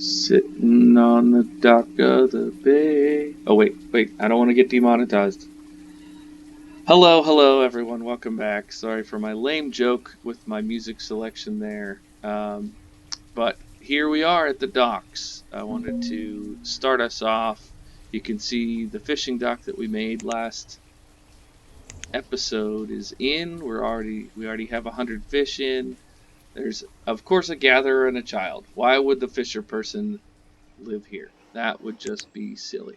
Sitting on the dock of the bay. Oh, wait, I don't want to get demonetized. Hello, everyone. Welcome back. Sorry for my lame joke with my music selection there. But here we are at the docks. I wanted to start us off. You can see the fishing dock that we made last episode is in. We already have 100 fish in. There's of course a gatherer and a child. Why would the fisher person live here? That would just be silly.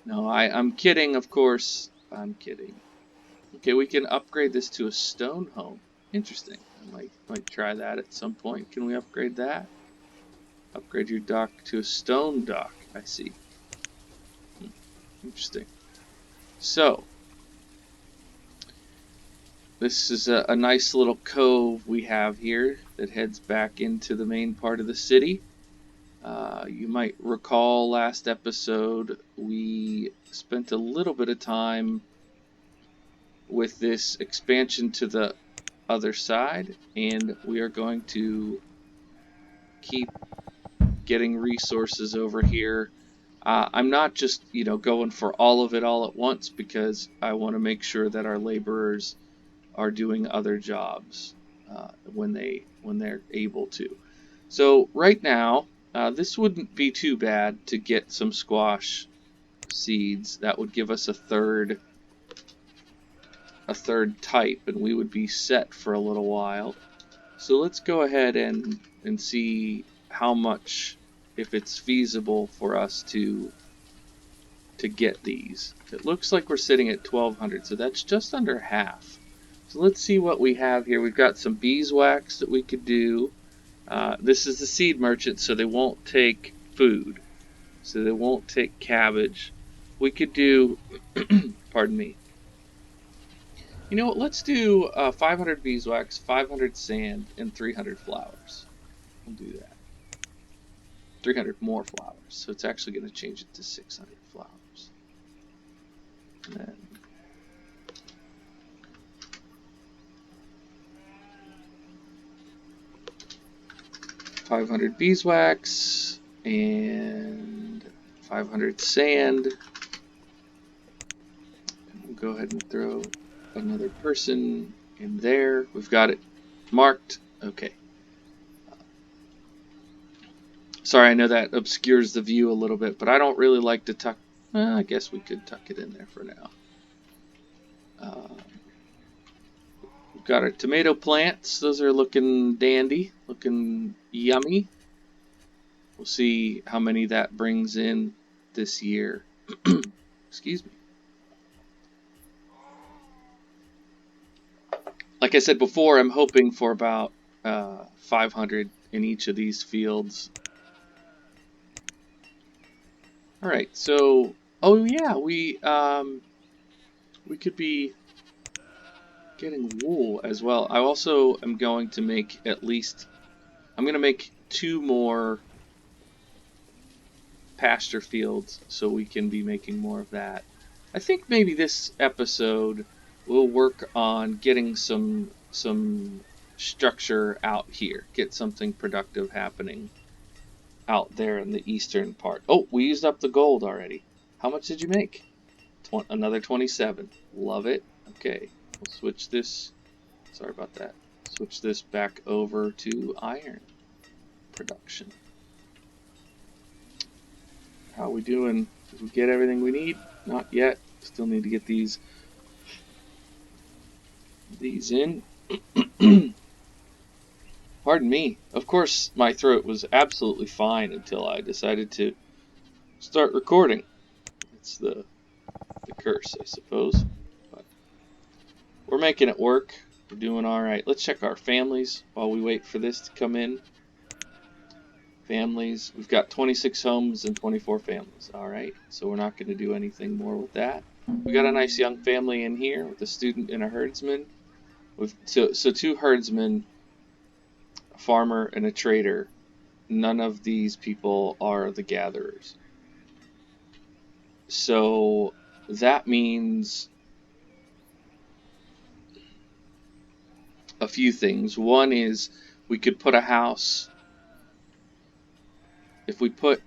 No, I'm kidding, of course. I'm kidding. Okay, we can upgrade this to a stone home. Interesting. I might try that at some point. Can we upgrade that? Upgrade your dock to a stone dock. I see. Interesting. So, this is a nice little cove we have here that heads back into the main part of the city. You might recall last episode we spent a little bit of time with this expansion to the other side, and we are going to keep getting resources over here. I'm not just going for all of it all at once because I want to make sure that our laborers are doing other jobs when they're able to. So right now, this wouldn't be too bad to get some squash seeds. That would give us a third type, and we would be set for a little while. So let's go ahead and see how much, if it's feasible for us to get these. It looks like we're sitting at 1,200, so that's just under half. So let's see what we have here. We've got some beeswax that we could do. This is the seed merchant, so they won't take food. So they won't take cabbage. We could do, pardon me. You know what, let's do 500 beeswax, 500 sand, and 300 flowers. We'll do that. 300 more flowers, so it's actually going to change it to 600 flowers. And then 500 beeswax and 500 sand. And we'll go ahead and throw another person in there. We've got it marked. Okay. Sorry, I know that obscures the view a little bit, but I don't really like to tuck. Well, I guess we could tuck it in there for now. We've got our tomato plants. Those are looking dandy, looking yummy. We'll see how many that brings in this year. Excuse me. Like I said before, I'm hoping for about 500 in each of these fields. All right, so oh yeah, we could be getting wool as well. I also am going to make I'm going to make 2 more pasture fields so we can be making more of that. I think maybe this episode we'll work on getting some structure out here, get something productive happening out there in the eastern part. Oh, we used up the gold already. How much did you make? Another 27. Love it. Okay, we'll switch this. Sorry about that. Switch this back over to iron production. How are we doing? Did we get everything we need? Not yet. Still need to get these in. Pardon me. Of course, my throat was absolutely fine until I decided to start recording. It's the curse, I suppose. But we're making it work. We're doing all right. Let's check our families while we wait for this to come in. Families. We've got 26 homes and 24 families. All right. So we're not going to do anything more with that. We got a nice young family in here with a student and a herdsman. So 2 herdsmen, a farmer, and a trader. None of these people are the gatherers. So that means a few things. One is we could put a house if we put,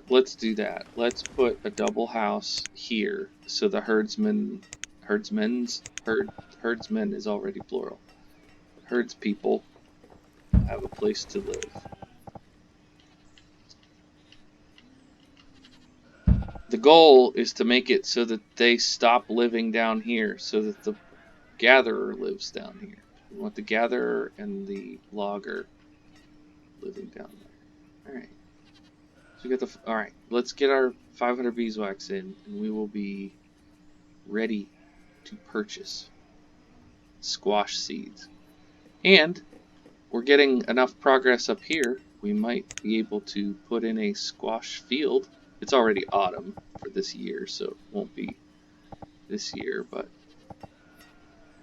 let's do that. Let's put a double house here, so the herdsmen is already plural. Herds people have a place to live. The goal is to make it so that they stop living down here, so that the gatherer lives down here. We want the gatherer and the logger living down there. Alright. So we got the. Alright, let's get our 500 beeswax in, and we will be ready to purchase squash seeds. And we're getting enough progress up here, we might be able to put in a squash field. It's already autumn for this year, so it won't be this year, but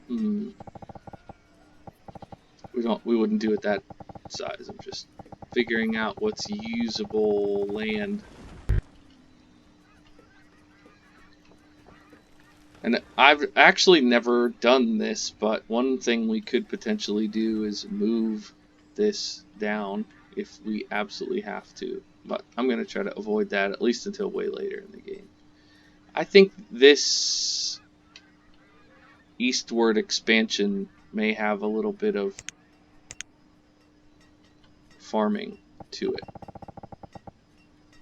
we wouldn't do it that size. I'm just figuring out what's usable land. And I've actually never done this, but one thing we could potentially do is move this down if we absolutely have to. But I'm going to try to avoid that, at least until way later in the game. I think this eastward expansion may have a little bit of farming to it.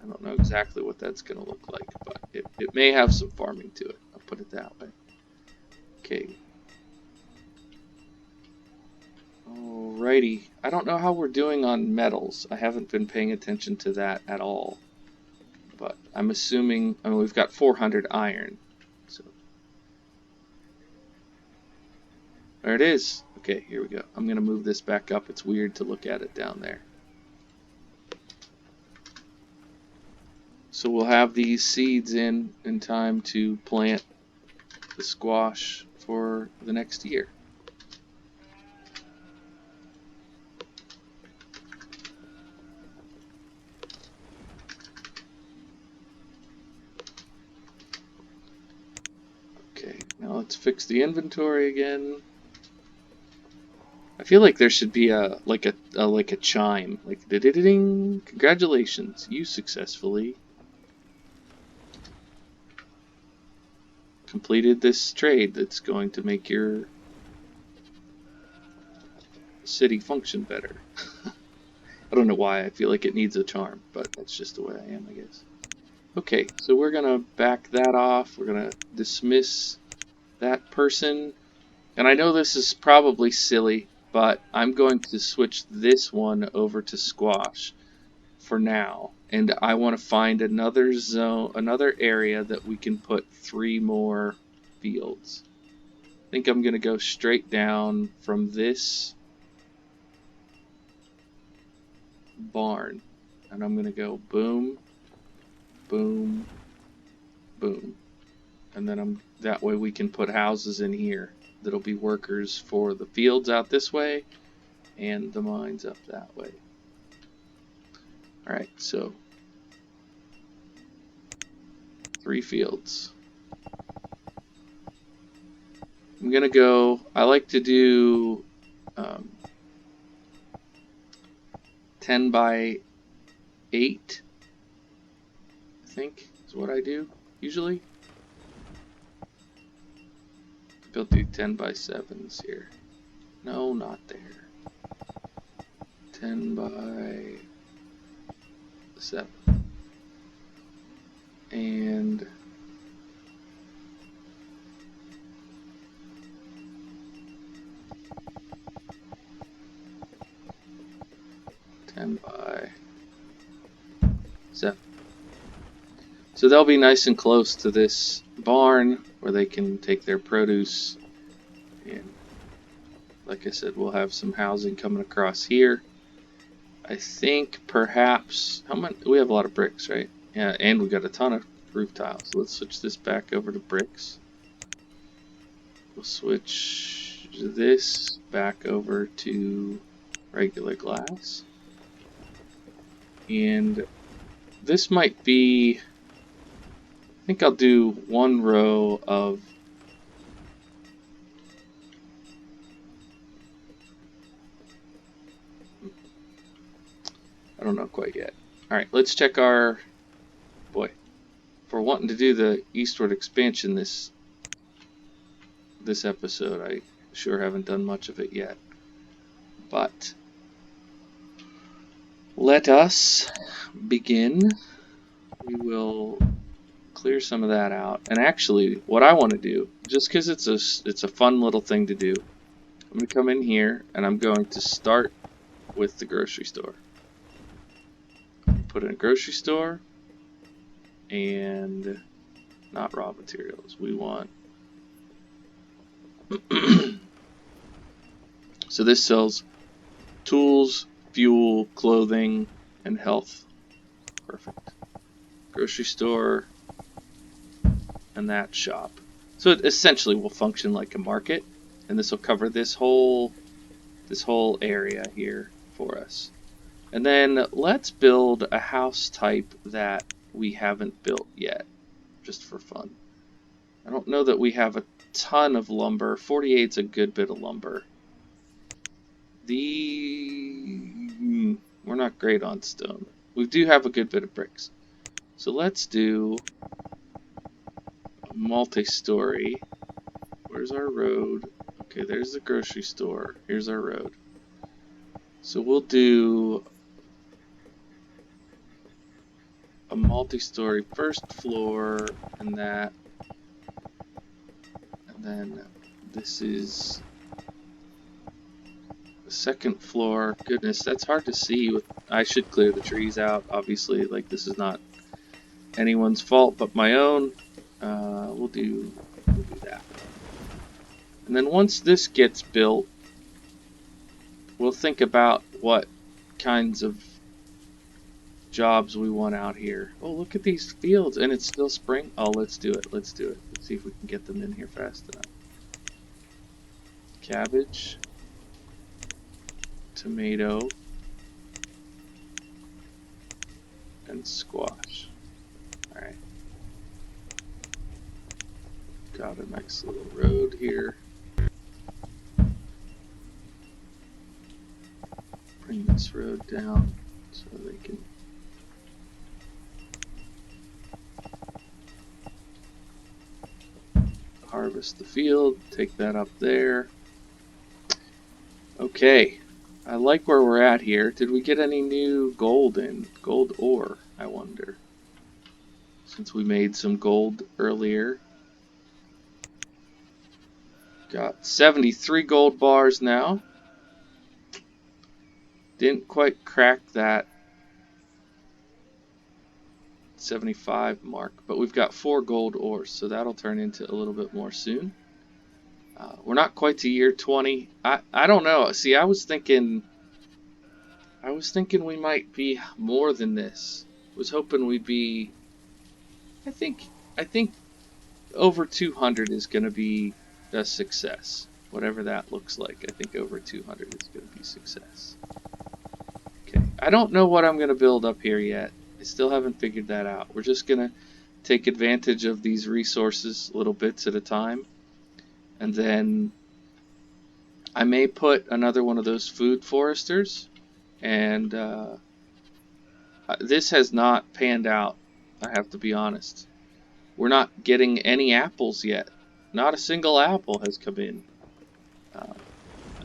I don't know exactly what that's going to look like, but it may have some farming to it. I'll put it that way. Okay. Alrighty. I don't know how we're doing on metals. I haven't been paying attention to that at all. But I'm assuming, I mean, we've got 400 iron. So there it is. Okay, here we go. I'm going to move this back up. It's weird to look at it down there. So we'll have these seeds in time to plant the squash for the next year. Okay, now let's fix the inventory again. I feel like there should be a chime, like ding. Congratulations, you successfully completed this trade that's going to make your city function better. I don't know why I feel like it needs a charm, but that's just the way I am, I guess. Okay, so we're gonna back that off. We're gonna dismiss that person. And I know this is probably silly, but I'm going to switch this one over to squash for now. And I want to find another zone, another area that we can put 3 more fields. I think I'm going to go straight down from this barn. And I'm going to go boom, boom, boom. And then that way we can put houses in here that'll be workers for the fields out this way and the mines up that way. Alright, so 3 fields. I'm gonna go, I like to do 10 by 8, I think is what I do usually. I'll do 10 by 7s here. No, not there. 10 by 7. And by 7. So they'll be nice and close to this barn where they can take their produce. And like I said, we'll have some housing coming across here. I think perhaps, how much? We have a lot of bricks, right? Yeah, and we got a ton of roof tiles. So let's switch this back over to bricks. We'll switch this back over to regular glass. And this might be, I think I'll do 1 row of I don't know quite yet. Alright, let's check our... Boy, if we're wanting to do the eastward expansion this episode, I sure haven't done much of it yet. But let us begin. We will clear some of that out. And actually, what I want to do, just because it's a fun little thing to do, I'm going to come in here and I'm going to start with the grocery store. Put in a grocery store and not raw materials. We want... So this sells tools, fuel, clothing, and health. Perfect. Grocery store and that shop. So it essentially will function like a market, and this will cover this whole area here for us. And then let's build a house type that we haven't built yet, just for fun. I don't know that we have a ton of lumber. 48's a good bit of lumber. We're not great on stone. We do have a good bit of bricks. So let's do a multi-story. Where's our road? Okay, there's the grocery store. Here's our road. So we'll do a multi-story first floor and that. And then this is the second floor. Goodness, that's hard to see. I should clear the trees out, obviously. Like, this is not anyone's fault but my own. We'll do that. And then once this gets built, we'll think about what kinds of jobs we want out here. Oh, look at these fields, and it's still spring. Oh, let's do it. Let's do it. Let's see if we can get them in here fast enough. Cabbage, tomato, and squash. Alright. Got a nice little road here. Bring this road down so they can harvest the field. Take that up there. Okay. I like where we're at here. Did we get any new gold in? Gold ore, I wonder. Since we made some gold earlier. Got 73 gold bars now. Didn't quite crack that 75 mark, but we've got 4 gold ores, so that'll turn into a little bit more soon. We're not quite to year 20. I don't know. See, I was thinking we might be more than this. Was hoping we'd be. I think over 200 is going to be a success. Whatever that looks like, I think over 200 is going to be success. Okay, I don't know what I'm going to build up here yet. I still haven't figured that out. We're just going to take advantage of these resources little bits at a time. And then I may put another one of those food foresters. And this has not panned out, I have to be honest. We're not getting any apples yet. Not a single apple has come in.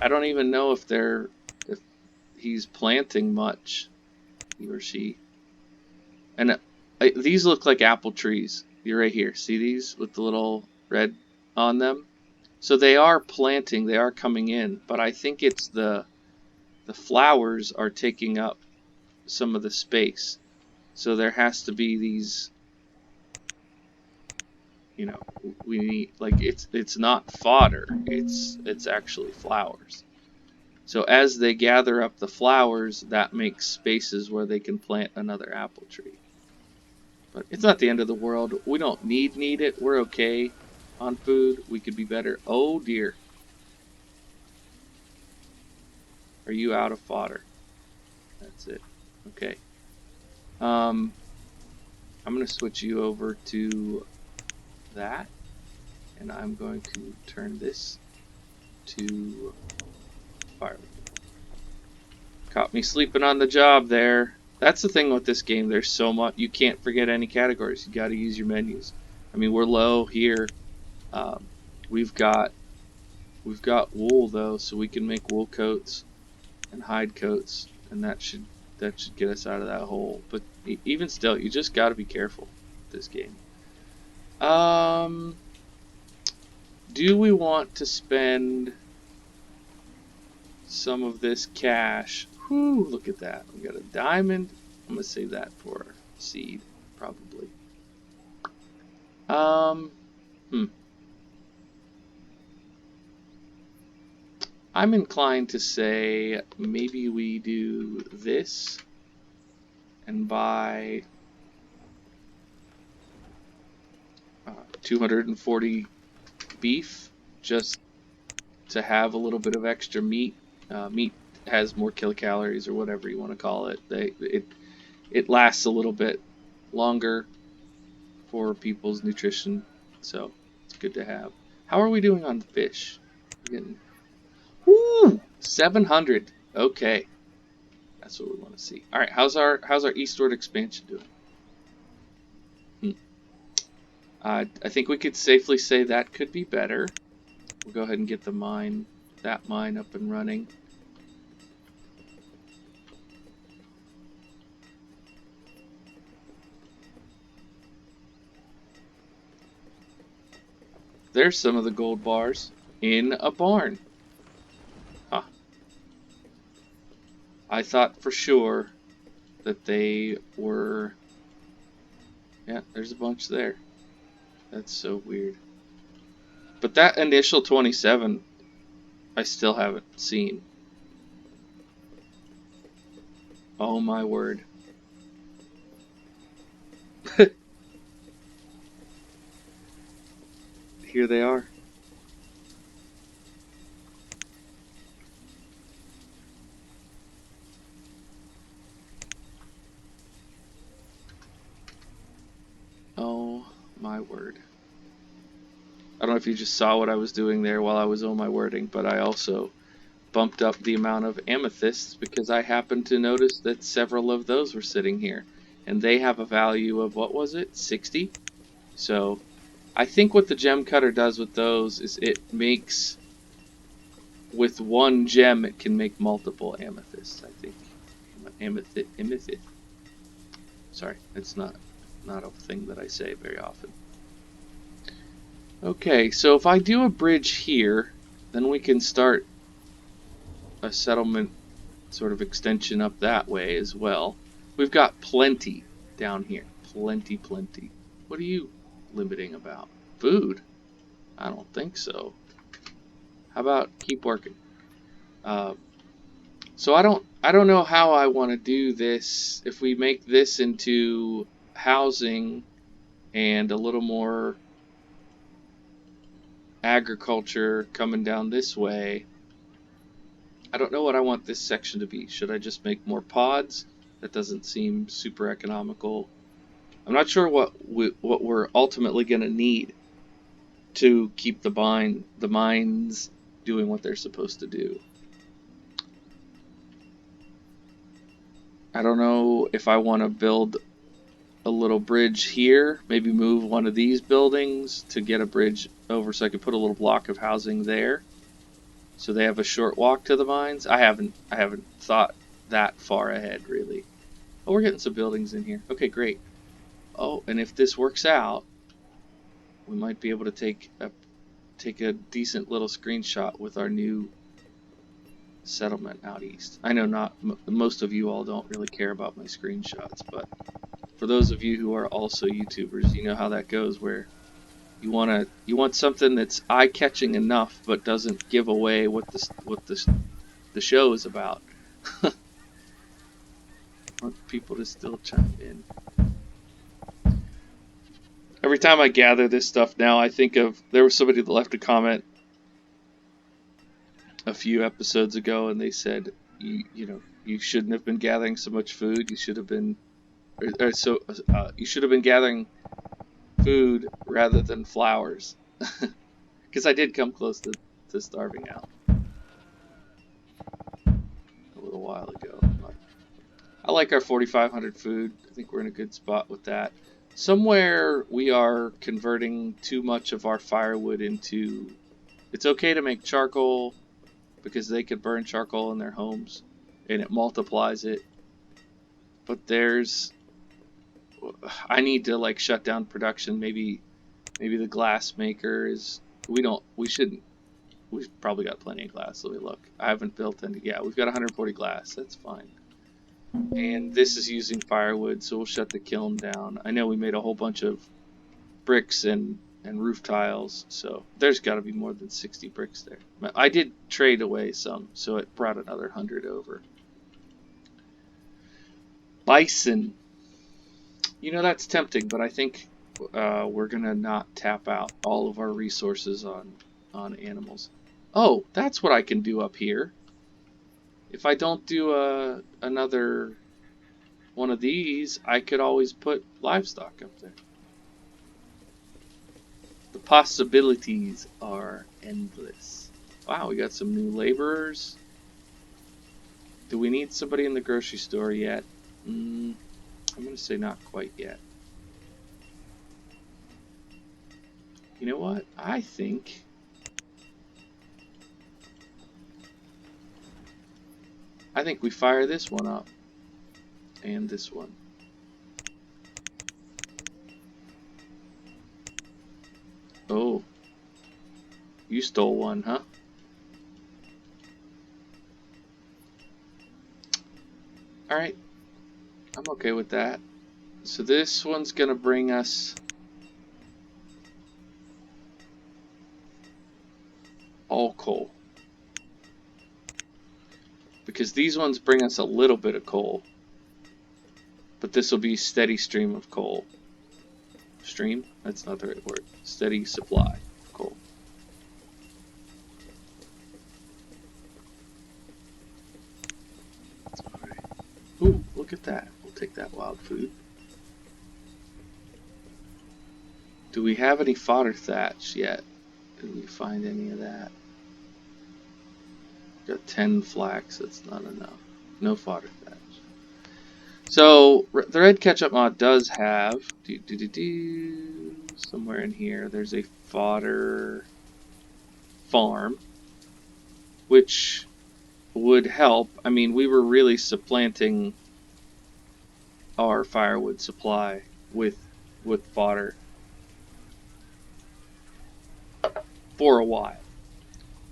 I don't even know if he's planting much, he or she. And these look like apple trees. You're right here. See these with the little red on them? So they are planting. They are coming in. But I think it's the flowers are taking up some of the space. So there has to be these, you know, we need, like, it's not fodder. It's actually flowers. So as they gather up the flowers, that makes spaces where they can plant another apple tree. But it's not the end of the world. We don't need it. We're okay on food. We could be better. Oh dear. Are you out of fodder? That's it. Okay. I'm going to switch you over to that. And I'm going to turn this to firewood. Caught me sleeping on the job there. That's the thing with this game. There's so much. You can't forget any categories. You got to use your menus. I mean, we're low here. Um, we've got wool though, so we can make wool coats and hide coats, and that should get us out of that hole. But even still, you just got to be careful with this game. Do we want to spend some of this cash? Whew, look at that. We got a diamond. I'm gonna save that for seed, probably. Hmm. I'm inclined to say maybe we do this and buy 240 beef just to have a little bit of extra meat. Meat has more kilocalories or whatever you want to call it. It lasts a little bit longer for people's nutrition, so it's good to have. How are we doing on fish? We're getting 700. Okay, that's what we want to see. All right, how's our eastward expansion doing? I think we could safely say that could be better. We'll go ahead and get that mine up and running. There's some of the gold bars in a barn. Huh. I thought for sure that they were... Yeah, there's a bunch there. That's so weird. But that initial 27, I still haven't seen. Oh my word. Here they are. Oh my word. I don't know if you just saw what I was doing there while I was oh my wording, but I also bumped up the amount of amethysts because I happened to notice that several of those were sitting here. And they have a value of, what was it, 60? So I think what the gem cutter does with those is it makes, with one gem, it can make multiple amethysts, I think. Amethyst. Sorry, it's not a thing that I say very often. Okay, so if I do a bridge here, then we can start a settlement sort of extension up that way as well. We've got plenty down here. Plenty. What are you limiting about? Food? I don't think so. How about keep working? So I don't know how I want to do this. If we make this into housing and a little more agriculture coming down this way, I don't know what I want this section to be. Should I just make more pods? That doesn't seem super economical. I'm not sure what we're ultimately going to need to keep the mines doing what they're supposed to do. I don't know if I want to build a little bridge here, maybe move one of these buildings to get a bridge over so I could put a little block of housing there so they have a short walk to the mines. I haven't thought that far ahead, really. Oh, we're getting some buildings in here. Okay, great. Oh, and if this works out, we might be able to take a decent little screenshot with our new settlement out east. I know most of you all don't really care about my screenshots, but for those of you who are also YouTubers, you know how that goes, where you want something that's eye-catching enough but doesn't give away what the show is about. Want people to still chime in. Every time I gather this stuff now, I think of, there was somebody that left a comment a few episodes ago, and they said, you shouldn't have been gathering so much food. You should have been, you should have been gathering food rather than flowers, because I did come close to starving out a little while ago. I like our 4,500 food. I think we're in a good spot with that. Somewhere we are converting too much of our firewood into... It's okay to make charcoal because they could burn charcoal in their homes and it multiplies it. But I need to like shut down production. Maybe the glass maker is... We've probably got plenty of glass. Let me look. I haven't built any. Yeah, we've got 140 glass. That's fine. And this is using firewood, so we'll shut the kiln down. I know we made a whole bunch of bricks and roof tiles, so there's got to be more than 60 bricks there. I did trade away some, so it brought another 100 over. Bison. You know, that's tempting, but I think we're going to not tap out all of our resources on animals. Oh, that's what I can do up here. If I don't do another one of these, I could always put livestock up there. The possibilities are endless. Wow, we got some new laborers. Do we need somebody in the grocery store yet? I'm going to say not quite yet. You know what? I think... we fire this one up. And this one. Oh. You stole one, huh? Alright. I'm okay with that. So this one's gonna bring us all coal. Because these ones bring us a little bit of coal. But this will be steady stream of coal. Stream? That's not the right word. Steady supply of coal. Alright. Ooh, look at that. We'll take that wild food. Do we have any fodder thatch yet? Did we find any of that? Got 10 flax, that's not enough. No fodder thatch. So, the Red Ketchup mod does have, somewhere in here, there's a fodder farm, which would help. I mean, we were really supplanting our firewood supply with fodder for a while.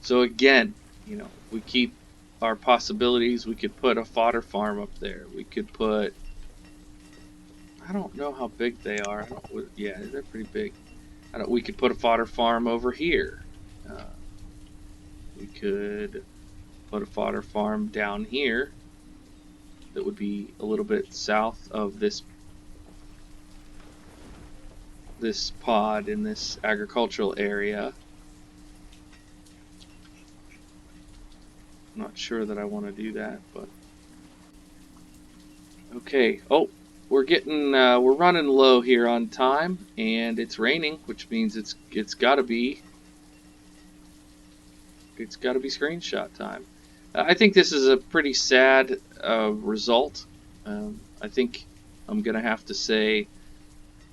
So again, you know, we keep our possibilities. We could put a fodder farm up there. We could put... I don't know how big they are. Yeah, they're pretty big. We could put a fodder farm over here. We could put a fodder farm down here. That would be a little bit south of this pod in this agricultural area. I'm not sure that I want to do that, but okay. Oh, we're running low here on time, and it's raining, which means it's got to be screenshot time. I think this is a pretty sad result. I think I'm gonna have to say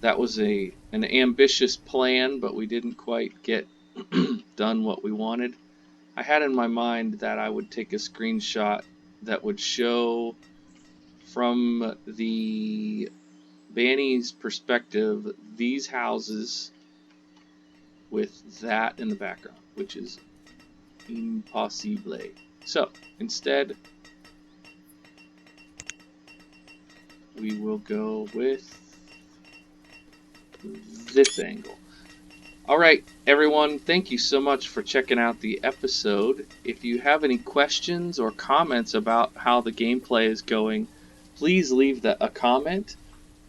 that was an ambitious plan, but we didn't quite get done what we wanted. I had in my mind that I would take a screenshot that would show from the Banny's perspective these houses with that in the background, which is impossible. So instead we will go with this angle. Alright, everyone, thank you so much for checking out the episode. If you have any questions or comments about how the gameplay is going, please leave a comment.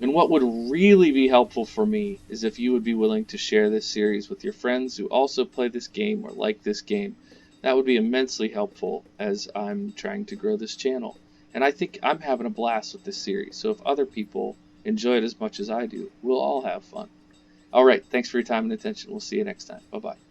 And what would really be helpful for me is if you would be willing to share this series with your friends who also play this game or like this game. That would be immensely helpful as I'm trying to grow this channel. And I think I'm having a blast with this series, so if other people enjoy it as much as I do, we'll all have fun. Alright, thanks for your time and attention. We'll see you next time. Bye-bye.